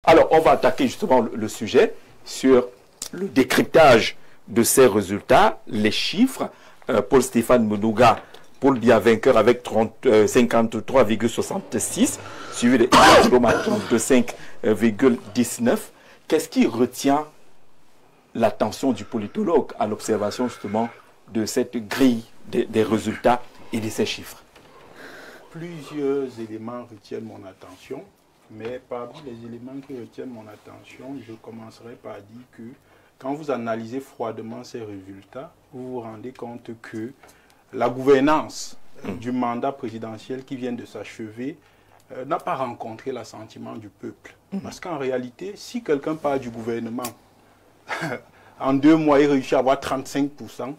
Alors, on va attaquer justement le sujet sur le décryptage de ces résultats, les chiffres. Paul-Stéphane Mounouga, Paul Biya vainqueur avec 53,66, suivi de Diploma 35,19. Qu'est-ce qui retient l'attention du politologue à l'observation justement de cette grille des résultats et de ces chiffres? Plusieurs éléments retiennent mon attention, mais parmi les éléments qui retiennent mon attention, je commencerai par dire que quand vous analysez froidement ces résultats, vous vous rendez compte que la gouvernance du mandat présidentiel qui vient de s'achever n'a pas rencontré l'assentiment du peuple. Parce qu'en réalité, si quelqu'un part du gouvernement, en 2 mois, il réussit à avoir 35%,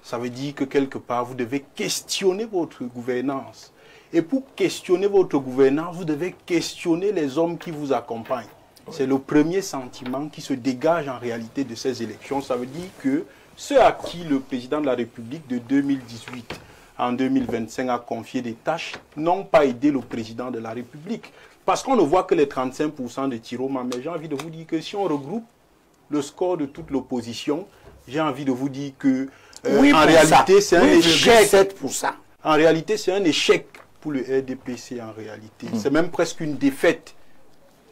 ça veut dire que quelque part, vous devez questionner votre gouvernance. Et pour questionner votre gouvernance, vous devez questionner les hommes qui vous accompagnent. C'est le premier sentiment qui se dégage en réalité de ces élections. Ça veut dire que ceux à qui le président de la République de 2018 en 2025 a confié des tâches n'ont pas aidé le président de la République. Parce qu'on ne voit que les 35% de Tiroma. Mais j'ai envie de vous dire que si on regroupe le score de toute l'opposition, j'ai envie de vous dire que en réalité, c'est un échec. 7%. En réalité, c'est un échec pour le RDPC en réalité. C'est même presque une défaite.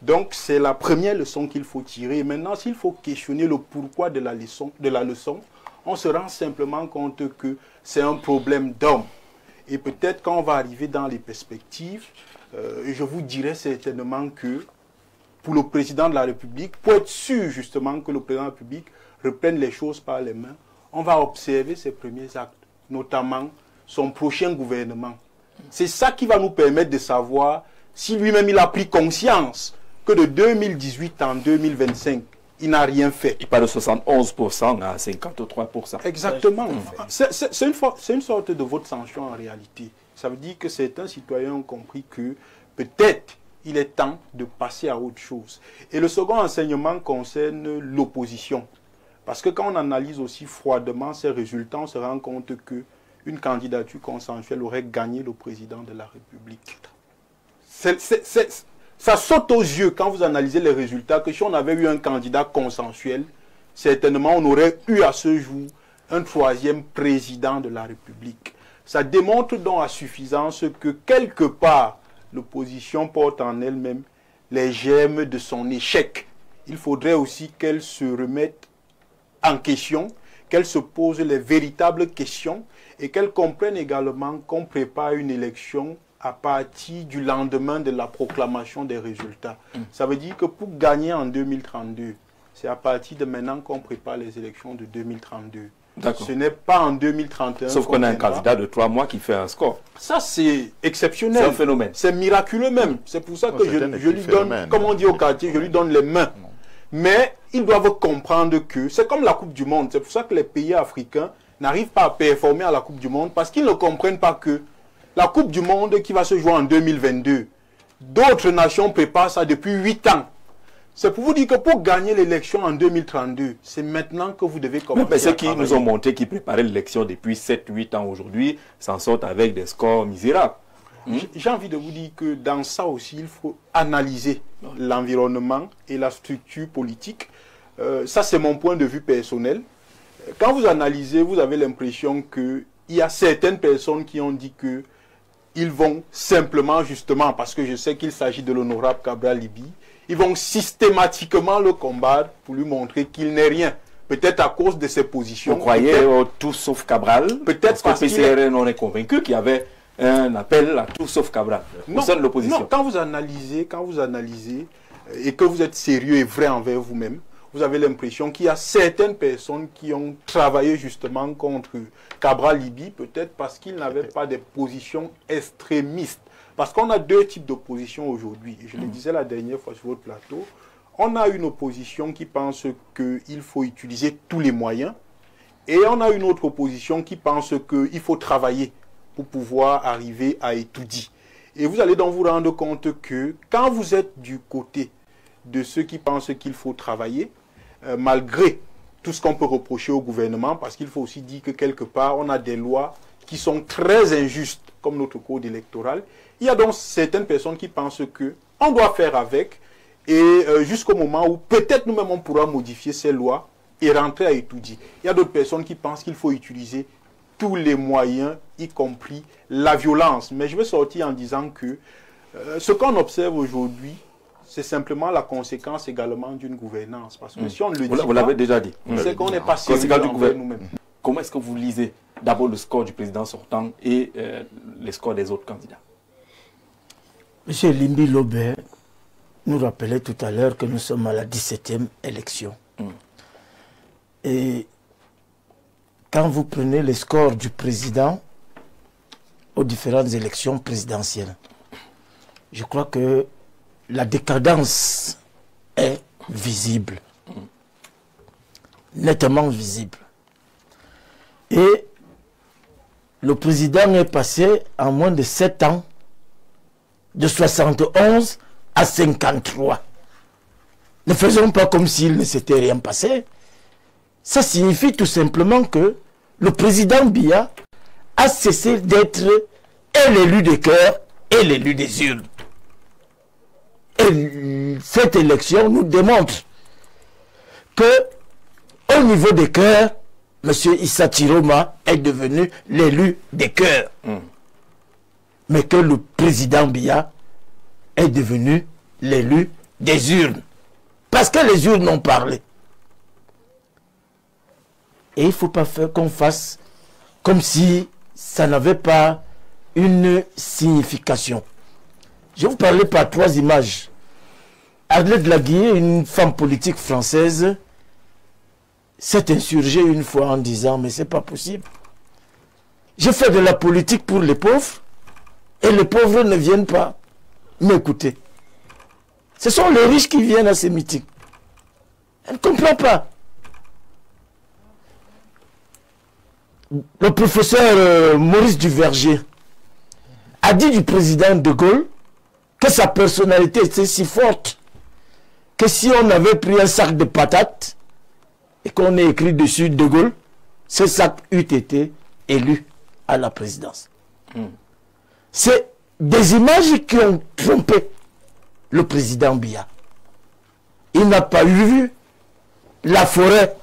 Donc, c'est la première leçon qu'il faut tirer. Et maintenant, s'il faut questionner le pourquoi de la leçon, on se rend simplement compte que c'est un problème d'homme. Et peut-être quand on va arriver dans les perspectives, je vous dirais certainement que pour le président de la République, pour être sûr justement que le président de la République reprenne les choses par les mains, on va observer ses premiers actes, notamment son prochain gouvernement. C'est ça qui va nous permettre de savoir si lui-même il a pris conscience que de 2018 en 2025, il n'a rien fait. Il parle de 71% à 53%. Exactement. C'est une sorte de vote sanction en réalité. Ça veut dire que certains citoyens ont compris que peut-être il est temps de passer à autre chose. Et le second enseignement concerne l'opposition. Parce que quand on analyse aussi froidement ces résultats, on se rend compte qu'une candidature consensuelle aurait gagné le président de la République. Ça saute aux yeux quand vous analysez les résultats que si on avait eu un candidat consensuel, certainement on aurait eu à ce jour un 3e président de la République. Ça démontre donc à suffisance que quelque part l'opposition porte en elle-même les germes de son échec. Il faudrait aussi qu'elle se remette en question, qu'elle se pose les véritables questions et qu'elle comprenne également qu'on prépare une élection à partir du lendemain de la proclamation des résultats. Ça veut dire que pour gagner en 2032, c'est à partir de maintenant qu'on prépare les élections de 2032. Ce n'est pas en 2031. Sauf qu'on a un candidat de 3 mois qui fait un score. Ça, c'est exceptionnel. C'est un phénomène. C'est miraculeux même. C'est pour ça que je lui donne, comme on dit au quartier, je lui donne les mains. Mais ils doivent comprendre que c'est comme la Coupe du Monde. C'est pour ça que les pays africains n'arrivent pas à performer à la Coupe du Monde parce qu'ils ne comprennent pas que la Coupe du Monde qui va se jouer en 2022, d'autres nations préparent ça depuis 8 ans. C'est pour vous dire que pour gagner l'élection en 2032, c'est maintenant que vous devez commencer mais ceux qui nous ont montré qu'ils préparaient l'élection depuis 7-8 ans aujourd'hui s'en sortent avec des scores misérables. J'ai envie de vous dire que dans ça aussi, il faut analyser l'environnement et la structure politique. Ça, c'est mon point de vue personnel. Quand vous analysez, vous avez l'impression qu'il y a certaines personnes qui ont dit que ils vont simplement, justement, parce que je sais qu'il s'agit de l'honorable Cabral Libi, ils vont systématiquement le combattre pour lui montrer qu'il n'est rien. Peut-être à cause de ses positions. Vous croyez au tout sauf Cabral? Peut-être parce que le PCRN, on est convaincu qu'il y avait un appel à tout sauf Cabral au sein de l'opposition. Non, quand vous analysez et que vous êtes sérieux et vrai envers vous-même, vous avez l'impression qu'il y a certaines personnes qui ont travaillé justement contre Cabral Libi, peut-être parce qu'ils n'avaient pas des positions extrémistes. Parce qu'on a 2 types d'opposition aujourd'hui. Je le disais la dernière fois sur votre plateau. On a une opposition qui pense qu'il faut utiliser tous les moyens. Et on a une autre opposition qui pense qu'il faut travailler pour pouvoir arriver à étudier. Et vous allez donc vous rendre compte que quand vous êtes du côté de ceux qui pensent qu'il faut travailler, malgré tout ce qu'on peut reprocher au gouvernement, parce qu'il faut aussi dire que quelque part, on a des lois qui sont très injustes, comme notre code électoral. Il y a donc certaines personnes qui pensent qu'on doit faire avec et jusqu'au moment où peut-être nous-mêmes on pourra modifier ces lois et rentrer à étudier. Il y a d'autres personnes qui pensent qu'il faut utiliser tous les moyens, y compris la violence. Mais je vais sortir en disant que ce qu'on observe aujourd'hui, c'est simplement la conséquence également d'une gouvernance. Parce que si on le dit vous l'avez déjà dit. C'est qu'on n'est pas sérieux envers nous-mêmes. Comment est-ce que vous lisez d'abord le score du président sortant et les scores des autres candidats? Monsieur Limbi Lobé nous rappelait tout à l'heure que nous sommes à la 17e élection. Et quand vous prenez les scores du président aux différentes élections présidentielles, je crois que la décadence est visible, nettement visible. Et le président est passé en moins de 7 ans de 71 à 53. Ne faisons pas comme s'il ne s'était rien passé. Ça signifie tout simplement que le président Biya a cessé d'être et l'élu des cœurs et l'élu des urnes. Et cette élection nous démontre que au niveau des cœurs, M. Issa Chiroma est devenu l'élu des cœurs. Mais que le président Biya est devenu l'élu des urnes. Parce que les urnes ont parlé. Et il ne faut pas faire qu'on fasse comme si ça n'avait pas une signification. Je vais vous parler par 3 images. Arlette Laguié, une femme politique française, s'est insurgée une fois en disant « Mais ce n'est pas possible. Je fais de la politique pour les pauvres et les pauvres ne viennent pas m'écouter. Ce sont les riches qui viennent à ces meetings. » Elle ne comprend pas. Le professeur Maurice Duverger a dit du président de Gaulle que sa personnalité était si forte que si on avait pris un sac de patates et qu'on ait écrit dessus de Gaulle, ce sac eût été élu à la présidence. C'est des images qui ont trompé le président Biya. Il n'a pas vu la forêt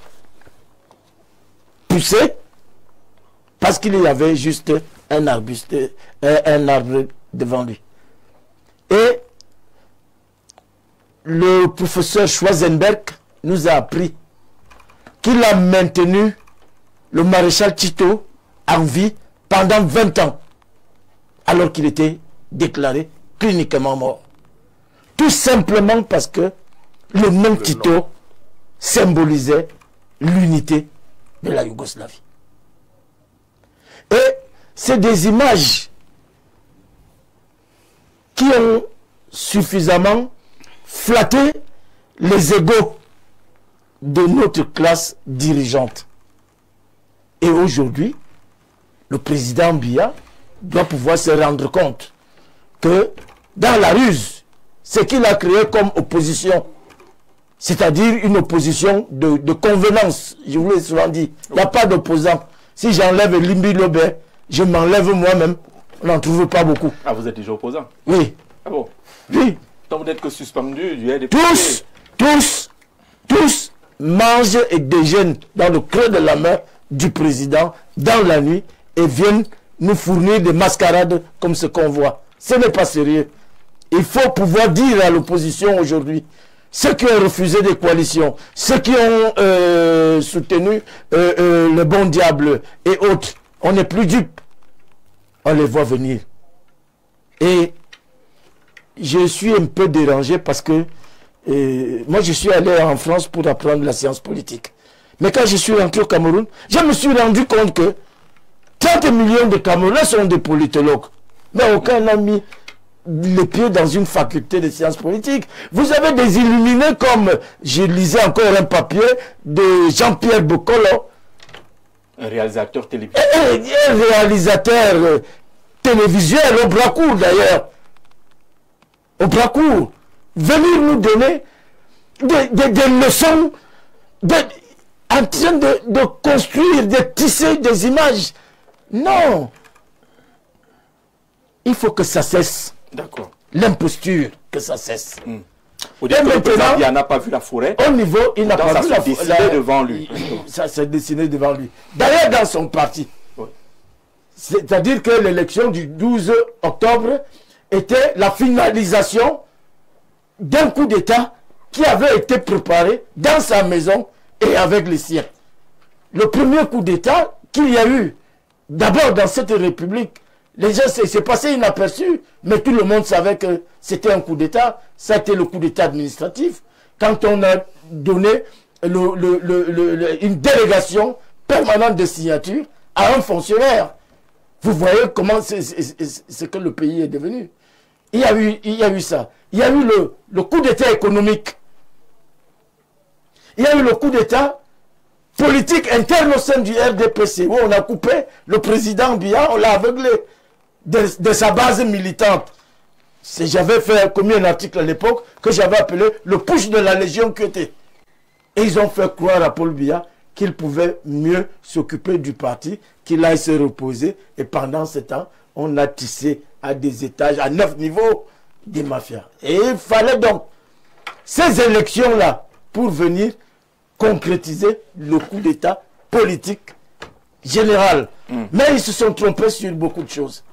pousser parce qu'il y avait juste un arbuste, un arbre devant lui. Et le professeur Schwarzenberg nous a appris qu'il a maintenu le maréchal Tito en vie pendant 20 ans, alors qu'il était déclaré cliniquement mort. Tout simplement parce que le nom Tito symbolisait l'unité de la Yougoslavie. Et c'est des images qui ont suffisamment flatté les égos de notre classe dirigeante. Et aujourd'hui, le président Biya doit pouvoir se rendre compte que dans la ruse, ce qu'il a créé comme opposition, c'est-à-dire une opposition de convenance, je vous l'ai souvent dit, il n'y a pas d'opposant. Si j'enlève Limbi Lobé, je m'enlève moi-même, on n'en trouve pas beaucoup. Ah, vous êtes déjà opposant? Oui. Ah bon? Oui. Donc vous n'êtes que suspendu du RDP. Tous mangent et déjeunent dans le creux de la main du président dans la nuit et viennent nous fournir des mascarades comme ce qu'on voit. Ce n'est pas sérieux. Il faut pouvoir dire à l'opposition aujourd'hui, ceux qui ont refusé des coalitions, ceux qui ont soutenu le bon diable et autres, on n'est plus dupes. On les voit venir. Et je suis un peu dérangé parce que moi je suis allé en France pour apprendre la science politique. Mais quand je suis rentré au Cameroun, je me suis rendu compte que 30 millions de Camerounais sont des politologues. Mais aucun n'a mis les pieds dans une faculté de sciences politiques. Vous avez des illuminés comme, je lisais encore un papier de Jean-Pierre Bokolo. Un réalisateur télévisuel. Un réalisateur télévisuel au bras court d'ailleurs. Au bras court. Venir nous donner des leçons en train de construire, de tisser des images. Non. Il faut que ça cesse. D'accord. L'imposture, que ça cesse. Vous dites que le président Biya n'a pas vu la forêt. Au niveau, il n'a pas vu la forêt. Ça s'est dessiné devant lui. Ça s'est dessiné devant lui. D'ailleurs, dans son parti. Oui. C'est-à-dire que l'élection du 12 octobre était la finalisation d'un coup d'État qui avait été préparé dans sa maison et avec les siens. Le premier coup d'État qu'il y a eu, d'abord dans cette République, les gens, c'est passé inaperçu, mais tout le monde savait que c'était un coup d'État. Ça a été le coup d'État administratif. Quand on a donné une délégation permanente de signature à un fonctionnaire, vous voyez comment c'est que le pays est devenu. Il y a eu ça. Il y a eu le coup d'État économique. Il y a eu le coup d'État politique interne au sein du RDPC, où on a coupé le président Biya, on l'a aveuglé de sa base militante. J'avais commis un article à l'époque que j'avais appelé le push de la Légion Kyoté. Et ils ont fait croire à Paul Biya qu'il pouvait mieux s'occuper du parti, qu'il aille se reposer. Et pendant ce temps, on a tissé à des étages, à 9 niveaux, des mafias. Et il fallait donc ces élections-là pour venir concrétiser le coup d'État politique général. Mais ils se sont trompés sur beaucoup de choses.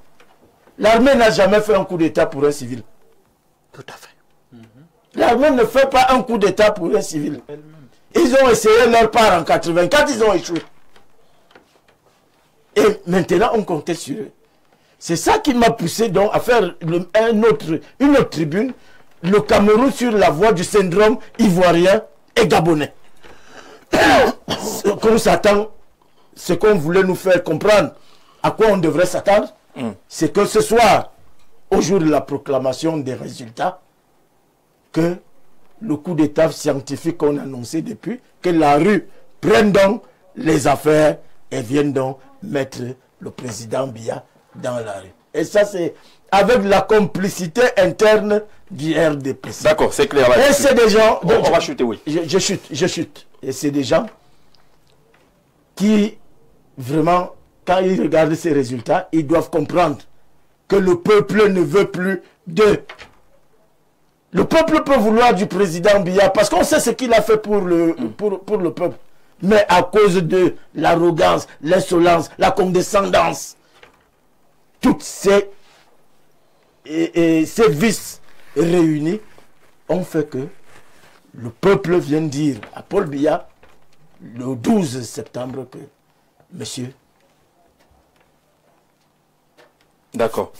L'armée n'a jamais fait un coup d'État pour un civil. Tout à fait. L'armée ne fait pas un coup d'État pour un civil. Ils ont essayé leur part en 84, ils ont échoué. Et maintenant, on comptait sur eux. C'est ça qui m'a poussé donc à faire une autre tribune, le Cameroun sur la voie du syndrome ivoirien et gabonais. Qu'on s'attend, ce qu'on voulait nous faire comprendre, à quoi on devrait s'attendre, c'est que ce soir, au jour de la proclamation des résultats, que le coup d'état scientifique qu'on a annoncé depuis, que la rue prenne donc les affaires et vienne donc mettre le président Biya dans la rue. Et ça, c'est avec la complicité interne du RDPC. D'accord, c'est clair. Et c'est des gens... On va chuter, oui. Je chute. Et c'est des gens qui, vraiment, quand ils regardent ces résultats, ils doivent comprendre que le peuple ne veut plus d'eux. Le peuple peut vouloir du président Biya parce qu'on sait ce qu'il a fait pour le peuple. Mais à cause de l'arrogance, l'insolence, la condescendance, toutes ces vices réunis ont fait que le peuple vient dire à Paul Biya le 12 septembre que, monsieur, d'accord,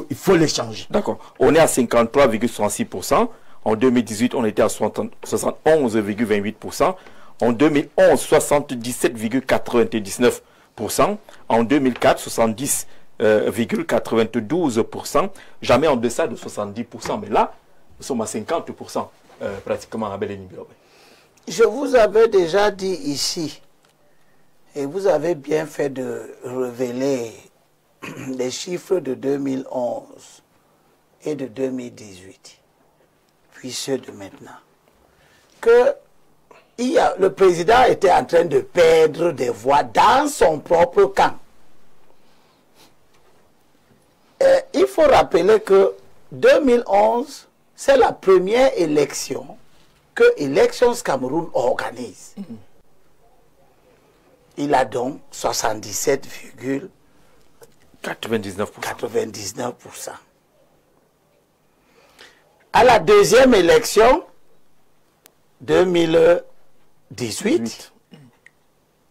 il faut les changer. D'accord. On est à 53,66%. En 2018, on était à 71,28%. En 2011, 77,99%. En 2004, 70,92%. Jamais en deçà de 70%. Mais là, nous sommes à 50%, pratiquement à Belé-Nibiobé. Je vous avais déjà dit ici, et vous avez bien fait de révéler les chiffres de 2011 et de 2018, puis ceux de maintenant, que le président était en train de perdre des voix dans son propre camp. Il faut rappeler que 2011, c'est la première élection que Elections Cameroun organise. Il a donc 99,99%. À la deuxième élection, 2018,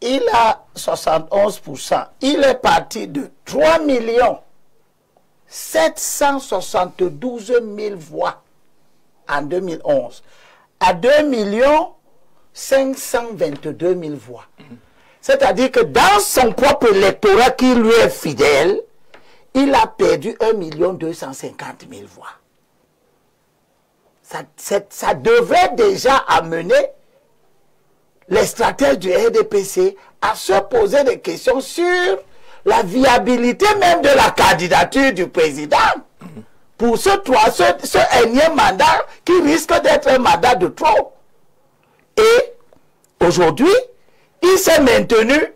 il a 71%. Il est parti de 3 772 000 voix en 2011 à 2 522 000 voix. C'est-à-dire que dans son propre électorat qui lui est fidèle, il a perdu 1 250 000 voix. Ça devrait déjà amener les stratèges du RDPC à se poser des questions sur la viabilité même de la candidature du président pour ce énième mandat qui risque d'être un mandat de trop. Et aujourd'hui, il s'est maintenu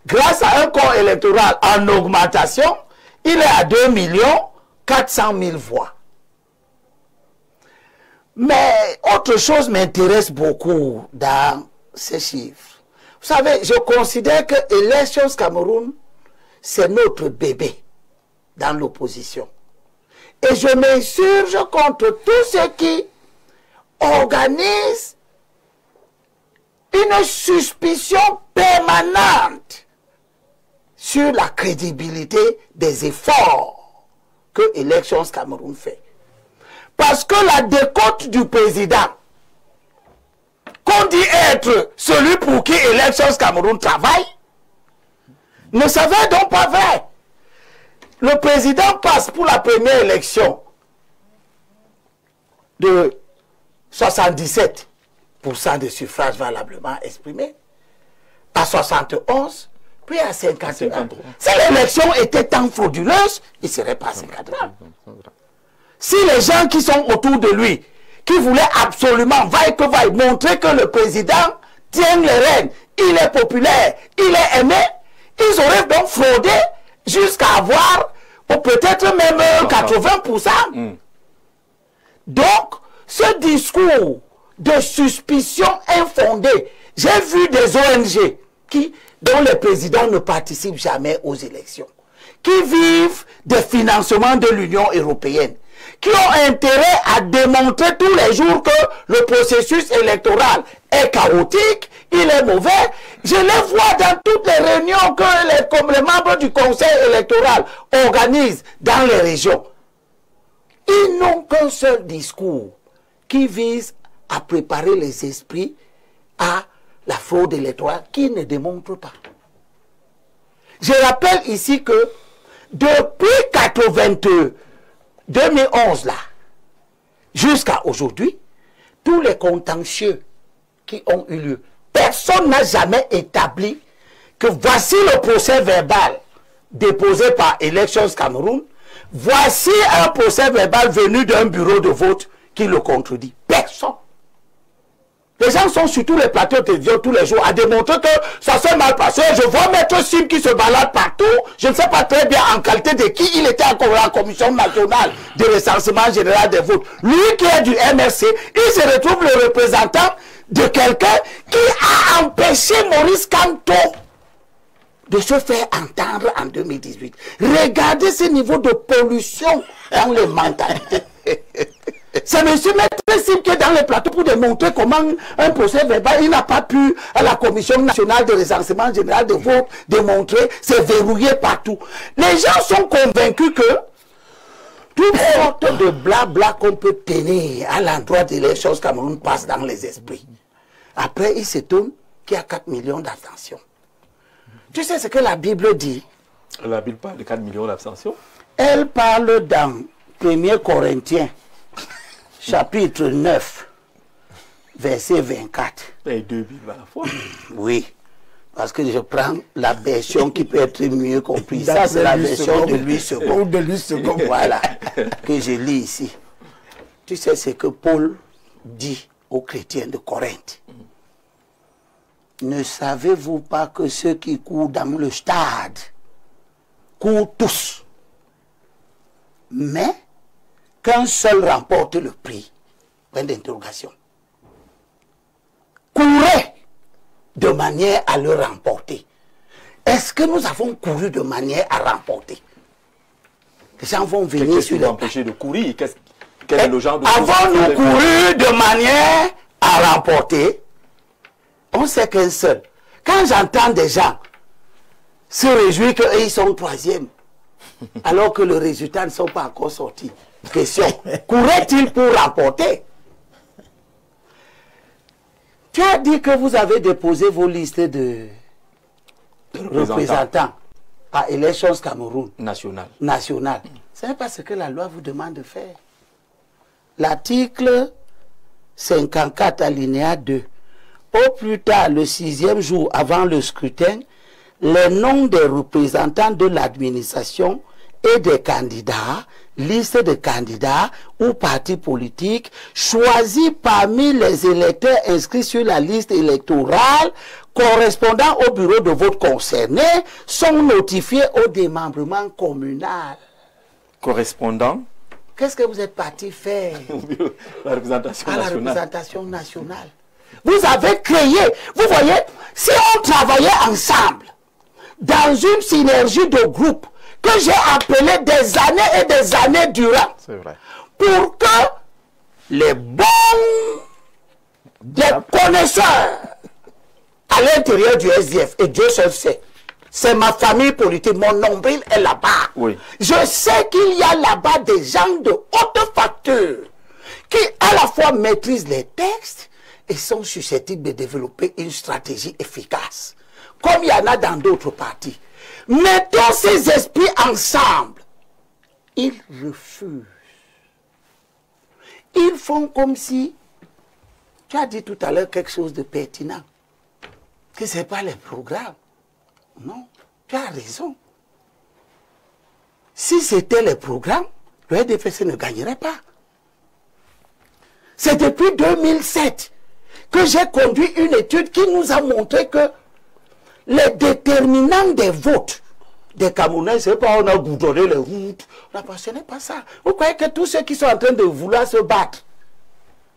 grâce à un corps électoral en augmentation. Il est à 2 400 000 voix. Mais autre chose m'intéresse beaucoup dans ces chiffres. Vous savez, je considère que Élections Cameroun, c'est notre bébé dans l'opposition. Et je m'insurge contre tous ceux qui organisent une suspicion permanente sur la crédibilité des efforts que Élections Cameroun fait. Parce que la décote du président, qu'on dit être celui pour qui Élections Cameroun travaille, ne s'avère donc pas vrai. Le président passe pour la première élection de 77% de suffrages valablement exprimés, à 71, puis à 51. Si l'élection était tant frauduleuse, il serait pas à 51. Si les gens qui sont autour de lui, qui voulaient absolument, vaille que vaille, montrer que le président tient les rênes, il est populaire, il est aimé, ils auraient donc fraudé jusqu'à avoir, ou peut-être même 80%. Donc, ce discours de suspicion infondée, j'ai vu des ONG dont les présidents ne participent jamais aux élections, qui vivent des financements de l'Union européenne, qui ont intérêt à démontrer tous les jours que le processus électoral est chaotique, il est mauvais. Je les vois dans toutes les réunions que comme les membres du conseil électoral organisent dans les régions. Ils n'ont qu'un seul discours qui vise à préparer les esprits à la fraude électorale qui ne démontre pas. Je rappelle ici que depuis 2011 là, jusqu'à aujourd'hui, tous les contentieux qui ont eu lieu, personne n'a jamais établi que voici le procès verbal déposé par Élections Cameroun, voici un procès verbal venu d'un bureau de vote qui le contredit. Personne. Les gens sont sur tous les plateaux de télévision tous les jours à démontrer que ça s'est mal passé. Je vois Maître Sim qui se balade partout. Je ne sais pas très bien en qualité de qui il était encore à la Commission nationale de recensement général des votes. Lui qui est du MRC, il se retrouve le représentant de quelqu'un qui a empêché Maurice Kamto de se faire entendre en 2018. Regardez ce niveau de pollution dans les mentalités. C'est M. Maître Sim qui est dans les plateaux pour démontrer comment un procès verbal, il n'a pas pu, à la Commission nationale de recensement général de vote, démontrer, c'est verrouillé partout. Les gens sont convaincus que toute sorte de blabla qu'on peut tenir à l'endroit d'Élections Cameroun passe dans les esprits. Après, il s'étonne qu'il y a 4 millions d'abstentions. Tu sais ce que la Bible dit? La Bible parle de 4 millions d'abstentions. Elle parle dans 1er Corinthiens, chapitre 9, verset 24. Et 2 Bibles à la fois. Oui, parce que je prends la version qui peut être mieux comprise. Ça, c'est la version de Louis II. Ou de Louis II. Voilà, que je lis ici. Tu sais ce que Paul dit aux chrétiens de Corinthe? Ne savez-vous pas que ceux qui courent dans le stade courent tous, mais qu'un seul remporte le prix? Point d'interrogation. Courez de manière à le remporter. Est-ce que nous avons couru de manière à remporter? Les gens vont venir sur les empêcher de courir. Quel est le genre de avons-nous couru de manière à remporter? On sait qu'un seul. Quand j'entends des gens se réjouir qu'ils sont 3e, alors que le résultat ne sont pas encore sortis. Question, courait-il pour remporter? Tu as dit que vous avez déposé vos listes de représentants à Élections Cameroun. National. Ce n'est pas ce que la loi vous demande de faire. L'article 54 alinéa 2. Au plus tard, le 6e jour avant le scrutin, les noms des représentants de l'administration et des candidats, liste de candidats ou partis politiques choisis parmi les électeurs inscrits sur la liste électorale correspondant au bureau de vote concerné sont notifiés au démembrement communal. Correspondant qu'est-ce que vous êtes parti faire La représentation à la nationale. représentation nationale? Vous avez créé, vous voyez, si on travaillait ensemble, dans une synergie de groupe, que j'ai appelé des années et des années durant, C'est vrai. pour que les bons des connaisseurs à l'intérieur du SDF, et Dieu seul sait, c'est ma famille politique, mon nombril est là-bas. Oui. Je sais qu'il y a là-bas des gens de haute facture qui à la fois maîtrisent les textes et sont susceptibles de développer une stratégie efficace, comme il y en a dans d'autres partis. Mettons ces esprits ensemble. Ils refusent. Ils font comme si, tu as dit tout à l'heure quelque chose de pertinent, que ce n'est pas les programmes. Non, tu as raison. Si c'était les programmes, le RDPC ne gagnerait pas. C'est depuis 2007 que j'ai conduit une étude qui nous a montré que les déterminants des votes des Camerounais, c'est pas on a goudronné les routes. Ce n'est pas ça. Vous croyez que tous ceux qui sont en train de vouloir se battre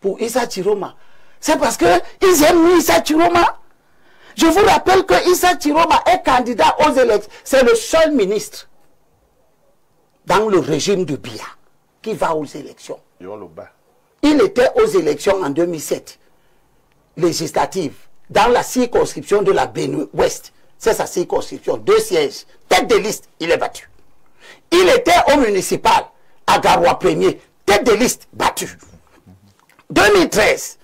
pour Issa Chiroma, c'est parce qu'ils aiment Issa Chiroma? Je vous rappelle que Issa Chiroma est candidat aux élections. C'est le seul ministre dans le régime de Biya qui va aux élections. Il était aux élections en 2007, législatives, dans la circonscription de la Benue-Ouest. C'est sa circonscription, 2 sièges. Tête de liste, il est battu. Il était au municipal, à Garoua 1er, tête de liste, battu. 2013,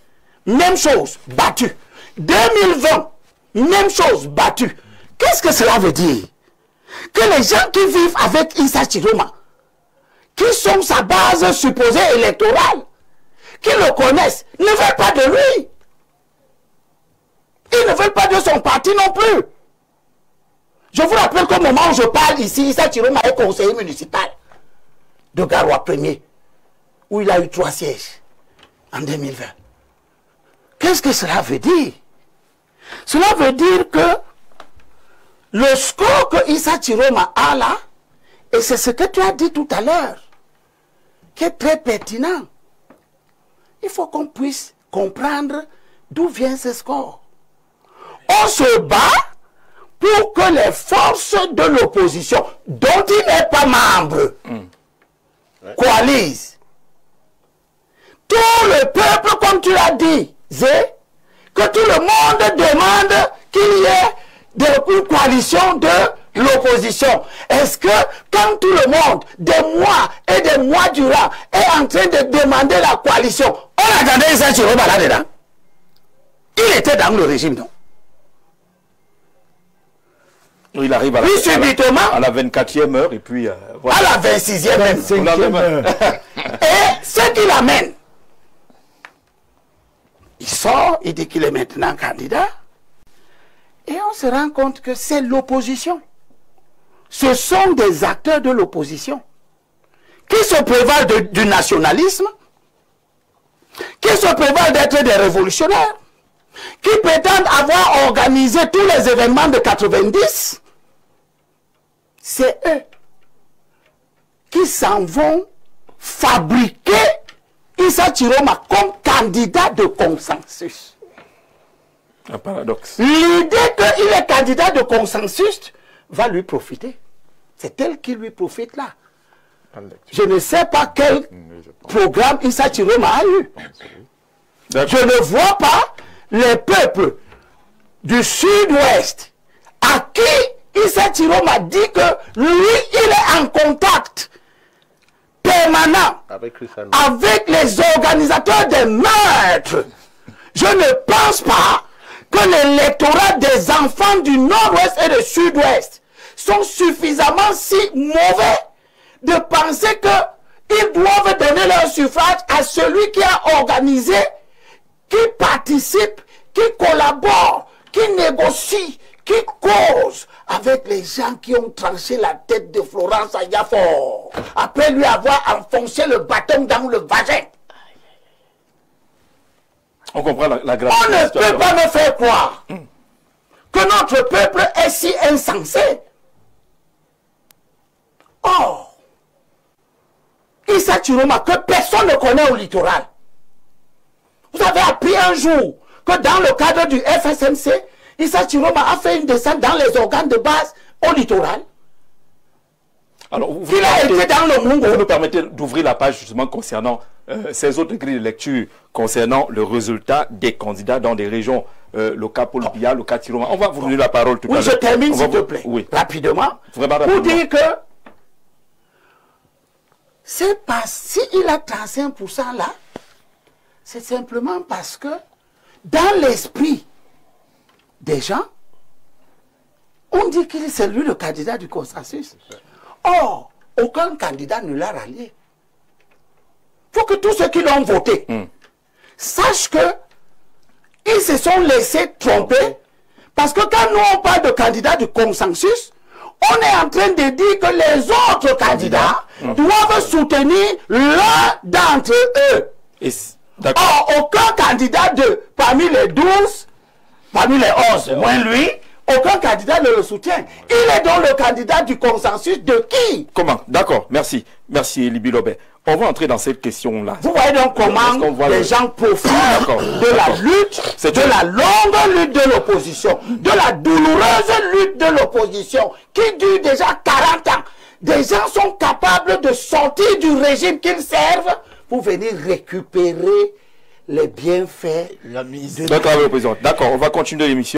même chose, battu. 2020, même chose, battu. Qu'est-ce que cela veut dire? Que les gens qui vivent avec Issa Chiroma, qui sont sa base supposée électorale, qui le connaissent, ne veulent pas de lui. Ils ne veulent pas de son parti non plus. Je vous rappelle qu'au moment où je parle ici, Issa Chiroma est conseiller municipal de Garoua 1er, où il a eu 3 sièges en 2020. Qu'est-ce que cela veut dire? Cela veut dire que le score que Issa Chiroma a là, et c'est ce que tu as dit tout à l'heure, qui est très pertinent, il faut qu'on puisse comprendre d'où vient ce score. On se bat pour que les forces de l'opposition, dont il n'est pas membre, coalisent. Tout le peuple, comme tu l'as dit, que tout le monde demande qu'il y ait une coalition de l'opposition. Est-ce que quand tout le monde, des mois et des mois durant, est en train de demander la coalition, on attendait Issa Chiroma là-dedans? Il était dans le régime, non? Il arrive à la 24e heure et puis... voilà. À la 26e heure. Et ce qui l'amène, il sort, il dit qu'il est maintenant candidat, et on se rend compte que c'est l'opposition. Ce sont des acteurs de l'opposition qui se prévalent du nationalisme, qui se prévalent d'être des révolutionnaires, qui prétendent avoir organisé tous les événements de 90. C'est eux qui s'en vont fabriquer Issa Chiroma comme candidat de consensus. Un paradoxe. L'idée qu'il est candidat de consensus va lui profiter. C'est elle qui lui profite là. Je ne sais pas quel programme Issa Chiroma a eu. Je ne vois pas les peuples du sud-ouest à qui Issa Chiroma dit que lui, il est en contact permanent avec les organisateurs des meurtres. Je ne pense pas que l'électorat des enfants du nord-ouest et du sud-ouest sont suffisamment si mauvais de penser qu'ils doivent donner leur suffrage à celui qui a organisé, qui participe, qui collabore, qui négocie, qui cause avec les gens qui ont tranché la tête de Florence Ayafor, après lui avoir enfoncé le bâton dans le vagin. On comprend la gravité. On ne peut pas me faire croire que notre peuple est si insensé. Or, Issa Chiroma, que personne ne connaît au littoral. Vous avez appris un jour que dans le cadre du FSMC, Issa Chiroma a fait une descente dans les organes de base au littoral. Alors, Il a été dans le Mungo. Vous nous permettez d'ouvrir la page justement concernant ces autres grilles de lecture, concernant le résultat des candidats dans des régions, le cas Paul Biya, le cas Chiroma. On va vous donner la parole tout à l'heure. Oui, je termine s'il te plaît. Oui. Rapidement. Vraiment Pour rapidement. dire que c'est pas s'il a 35% là, c'est simplement parce que dans l'esprit des gens, on dit qu'il est lui le candidat du consensus. Or, aucun candidat ne l'a rallié. Il faut que tous ceux qui l'ont voté sachent que ils se sont laissés tromper. Parce que quand nous on parle de candidat du consensus, on est en train de dire que les autres candidats doivent soutenir l'un d'entre eux. Or, aucun candidat parmi les 12, parmi les 11, moins lui, aucun candidat ne le soutient. Il est donc le candidat du consensus de qui? Comment? D'accord, merci. Merci, Libi Lobé. On va entrer dans cette question-là. Vous voyez donc comment les gens profitent de la lutte, de la longue lutte de l'opposition, de la douloureuse lutte de l'opposition, qui dure déjà 40 ans. Des gens sont capables de sortir du régime qu'ils servent pour venir récupérer les bienfaits La mise. D'accord, on va continuer l'émission.